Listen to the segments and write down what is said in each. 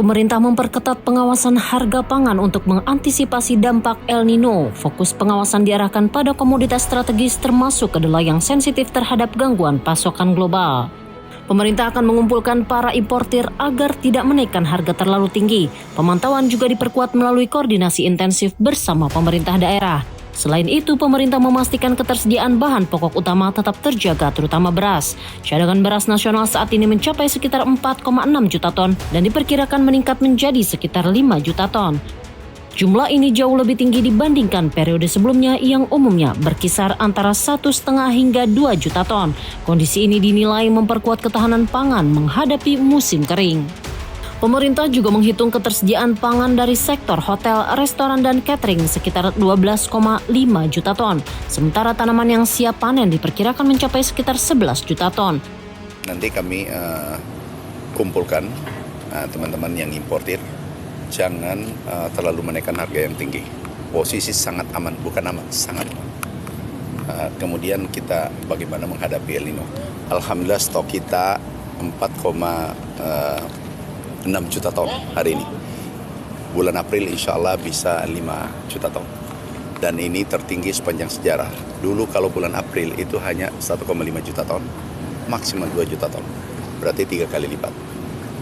Pemerintah memperketat pengawasan harga pangan untuk mengantisipasi dampak El Nino. Fokus pengawasan diarahkan pada komoditas strategis termasuk kedelai yang sensitif terhadap gangguan pasokan global. Pemerintah akan mengumpulkan para importir agar tidak menaikkan harga terlalu tinggi. Pemantauan juga diperkuat melalui koordinasi intensif bersama pemerintah daerah. Selain itu, pemerintah memastikan ketersediaan bahan pokok utama tetap terjaga, terutama beras. Cadangan beras nasional saat ini mencapai sekitar 4,6 juta ton dan diperkirakan meningkat menjadi sekitar 5 juta ton. Jumlah ini jauh lebih tinggi dibandingkan periode sebelumnya yang umumnya berkisar antara 1,5 hingga 2 juta ton. Kondisi ini dinilai memperkuat ketahanan pangan menghadapi musim kering. Pemerintah juga menghitung ketersediaan pangan dari sektor hotel, restoran, dan catering sekitar 12,5 juta ton. Sementara tanaman yang siap panen diperkirakan mencapai sekitar 11 juta ton. Nanti kami kumpulkan teman-teman yang importir, jangan terlalu menaikkan harga yang tinggi. Posisi sangat aman, bukan aman, sangat aman. Kemudian kita bagaimana menghadapi El Nino. Alhamdulillah stok kita 4,6 juta ton hari ini. Bulan April insya Allah bisa 5 juta ton. Dan ini tertinggi sepanjang sejarah. Dulu kalau bulan April itu hanya 1,5 juta ton, maksimal 2 juta ton. Berarti 3 kali lipat.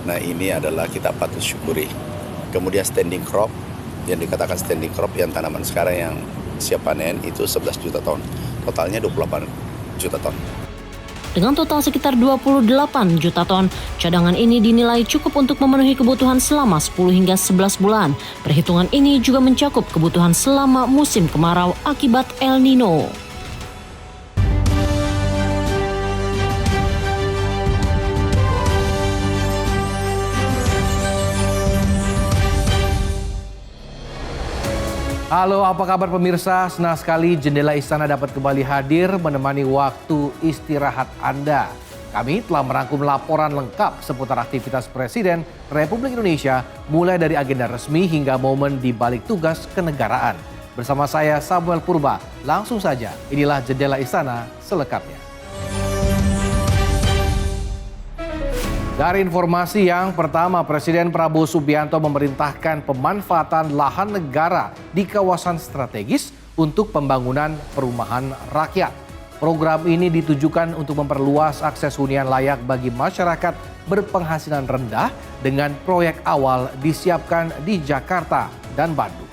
Nah ini adalah kita patut syukuri. Kemudian standing crop, yang dikatakan standing crop yang tanaman sekarang yang siap panen itu 11 juta ton. Totalnya 28 juta ton. Dengan total sekitar 28 juta ton, cadangan ini dinilai cukup untuk memenuhi kebutuhan selama 10 hingga 11 bulan. Perhitungan ini juga mencakup kebutuhan selama musim kemarau akibat El Nino. Halo, apa kabar pemirsa? Senang sekali Jendela Istana dapat kembali hadir menemani waktu istirahat Anda. Kami telah merangkum laporan lengkap seputar aktivitas Presiden Republik Indonesia mulai dari agenda resmi hingga momen di balik tugas kenegaraan. Bersama saya Samuel Purba, langsung saja inilah Jendela Istana selengkapnya. Dari informasi yang pertama, Presiden Prabowo Subianto memerintahkan pemanfaatan lahan negara di kawasan strategis untuk pembangunan perumahan rakyat. Program ini ditujukan untuk memperluas akses hunian layak bagi masyarakat berpenghasilan rendah dengan proyek awal disiapkan di Jakarta dan Bandung.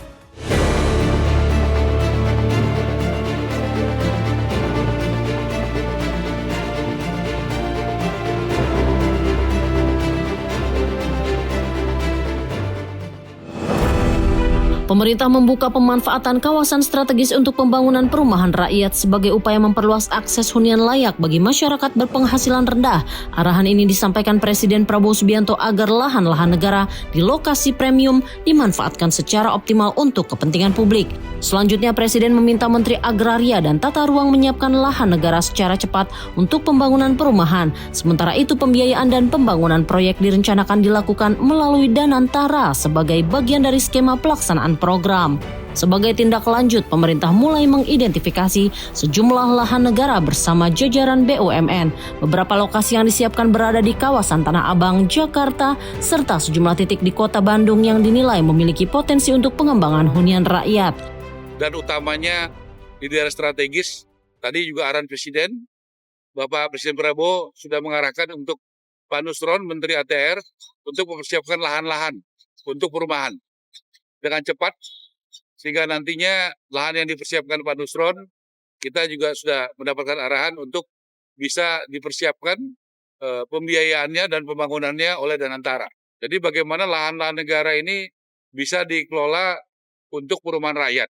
Pemerintah membuka pemanfaatan kawasan strategis untuk pembangunan perumahan rakyat sebagai upaya memperluas akses hunian layak bagi masyarakat berpenghasilan rendah. Arahan ini disampaikan Presiden Prabowo Subianto agar lahan-lahan negara di lokasi premium dimanfaatkan secara optimal untuk kepentingan publik. Selanjutnya, Presiden meminta Menteri Agraria dan Tata Ruang menyiapkan lahan negara secara cepat untuk pembangunan perumahan. Sementara itu, pembiayaan dan pembangunan proyek direncanakan dilakukan melalui Danantara sebagai bagian dari skema pelaksanaan program. Sebagai tindak lanjut, pemerintah mulai mengidentifikasi sejumlah lahan negara bersama jajaran BUMN. Beberapa lokasi yang disiapkan berada di kawasan Tanah Abang, Jakarta, serta sejumlah titik di kota Bandung yang dinilai memiliki potensi untuk pengembangan hunian rakyat. Dan utamanya di daerah strategis, tadi juga arahan Presiden, Bapak Presiden Prabowo sudah mengarahkan untuk Pak Nusron, Menteri ATR, untuk mempersiapkan lahan-lahan untuk perumahan dengan cepat, sehingga nantinya lahan yang dipersiapkan Pak Nusron, kita juga sudah mendapatkan arahan untuk bisa dipersiapkan pembiayaannya dan pembangunannya oleh Danantara. Jadi bagaimana lahan-lahan negara ini bisa dikelola untuk perumahan rakyat.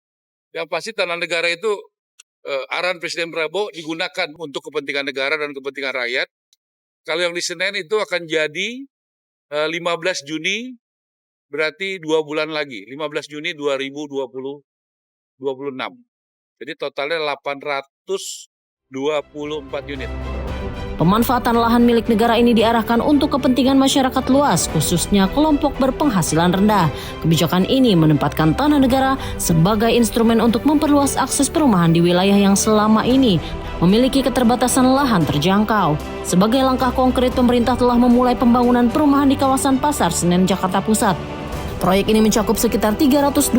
Yang pasti tanah negara itu arahan Presiden Prabowo digunakan untuk kepentingan negara dan kepentingan rakyat. Kalau yang di Senen itu akan jadi 15 Juni, berarti 2 bulan lagi, 15 Juni 2026. Jadi totalnya 824 unit. Pemanfaatan lahan milik negara ini diarahkan untuk kepentingan masyarakat luas, khususnya kelompok berpenghasilan rendah. Kebijakan ini menempatkan tanah negara sebagai instrumen untuk memperluas akses perumahan di wilayah yang selama ini memiliki keterbatasan lahan terjangkau. Sebagai langkah konkret, pemerintah telah memulai pembangunan perumahan di kawasan Pasar Senen, Jakarta Pusat. Proyek ini mencakup sekitar 324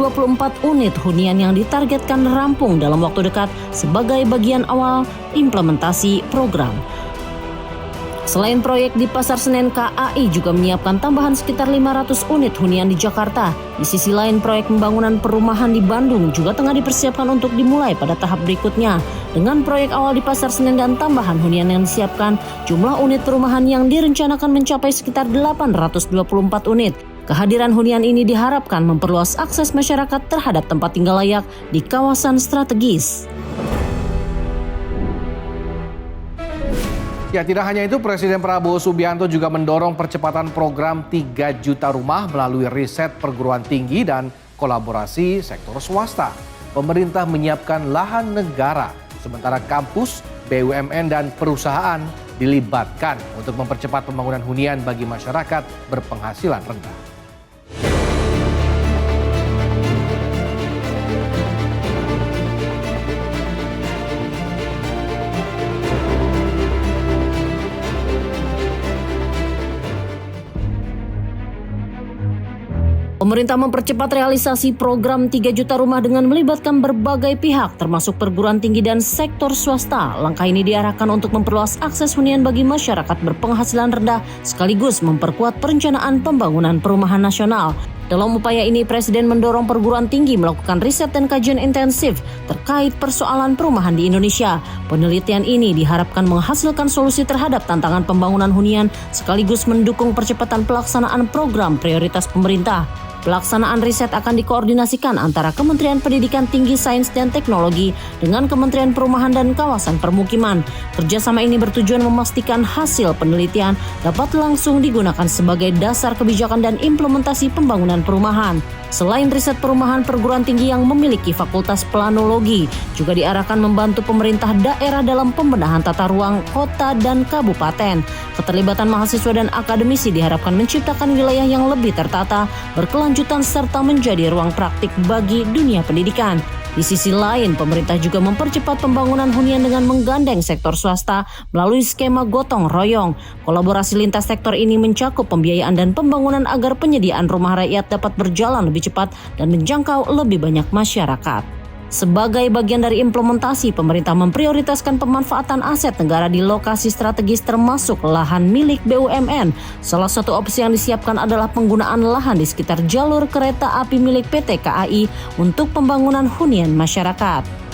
unit hunian yang ditargetkan rampung dalam waktu dekat sebagai bagian awal implementasi program. Selain proyek di Pasar Senen, KAI juga menyiapkan tambahan sekitar 500 unit hunian di Jakarta. Di sisi lain, proyek pembangunan perumahan di Bandung juga tengah dipersiapkan untuk dimulai pada tahap berikutnya. Dengan proyek awal di Pasar Senen dan tambahan hunian yang disiapkan, jumlah unit perumahan yang direncanakan mencapai sekitar 824 unit. Kehadiran hunian ini diharapkan memperluas akses masyarakat terhadap tempat tinggal layak di kawasan strategis. Ya, tidak hanya itu, Presiden Prabowo Subianto juga mendorong percepatan program 3 juta rumah melalui riset perguruan tinggi dan kolaborasi sektor swasta. Pemerintah menyiapkan lahan negara, sementara kampus, BUMN, dan perusahaan dilibatkan untuk mempercepat pembangunan hunian bagi masyarakat berpenghasilan rendah. Pemerintah mempercepat realisasi program 3 juta rumah dengan melibatkan berbagai pihak termasuk perguruan tinggi dan sektor swasta. Langkah ini diarahkan untuk memperluas akses hunian bagi masyarakat berpenghasilan rendah sekaligus memperkuat perencanaan pembangunan perumahan nasional. Dalam upaya ini, Presiden mendorong perguruan tinggi melakukan riset dan kajian intensif terkait persoalan perumahan di Indonesia. Penelitian ini diharapkan menghasilkan solusi terhadap tantangan pembangunan hunian sekaligus mendukung percepatan pelaksanaan program prioritas pemerintah. Pelaksanaan riset akan dikoordinasikan antara Kementerian Pendidikan Tinggi, Sains dan Teknologi dengan Kementerian Perumahan dan Kawasan Permukiman. Kerjasama ini bertujuan memastikan hasil penelitian dapat langsung digunakan sebagai dasar kebijakan dan implementasi pembangunan perumahan. Selain riset perumahan, perguruan tinggi yang memiliki fakultas planologi juga diarahkan membantu pemerintah daerah dalam pembenahan tata ruang kota dan kabupaten. Keterlibatan mahasiswa dan akademisi diharapkan menciptakan wilayah yang lebih tertata, berkelanjutan serta menjadi ruang praktik bagi dunia pendidikan. Di sisi lain, pemerintah juga mempercepat pembangunan hunian dengan menggandeng sektor swasta melalui skema gotong royong. Kolaborasi lintas sektor ini mencakup pembiayaan dan pembangunan agar penyediaan rumah rakyat dapat berjalan lebih cepat dan menjangkau lebih banyak masyarakat. Sebagai bagian dari implementasi, pemerintah memprioritaskan pemanfaatan aset negara di lokasi strategis termasuk lahan milik BUMN. Salah satu opsi yang disiapkan adalah penggunaan lahan di sekitar jalur kereta api milik PT KAI untuk pembangunan hunian masyarakat.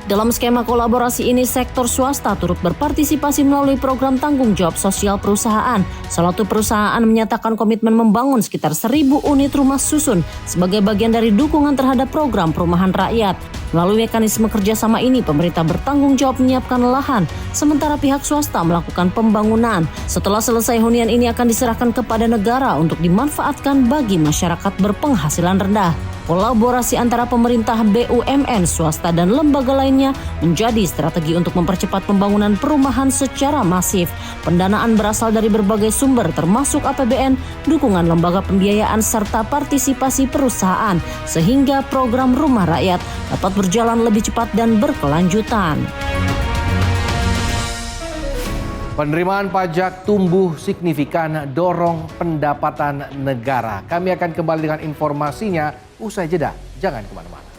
Dalam skema kolaborasi ini, sektor swasta turut berpartisipasi melalui program tanggung jawab sosial perusahaan. Salah satu perusahaan menyatakan komitmen membangun sekitar 1.000 unit rumah susun sebagai bagian dari dukungan terhadap program perumahan rakyat. Melalui mekanisme kerjasama ini, pemerintah bertanggung jawab menyiapkan lahan, sementara pihak swasta melakukan pembangunan. Setelah selesai, hunian ini akan diserahkan kepada negara untuk dimanfaatkan bagi masyarakat berpenghasilan rendah. Kolaborasi antara pemerintah, BUMN, swasta, dan lembaga lainnya menjadi strategi untuk mempercepat pembangunan perumahan secara masif. Pendanaan berasal dari berbagai sumber termasuk APBN, dukungan lembaga pembiayaan, serta partisipasi perusahaan, sehingga program rumah rakyat dapat berjalan lebih cepat dan berkelanjutan. Penerimaan pajak tumbuh signifikan dorong pendapatan negara. Kami akan kembali dengan informasinya usai jeda. Jangan kemana-mana.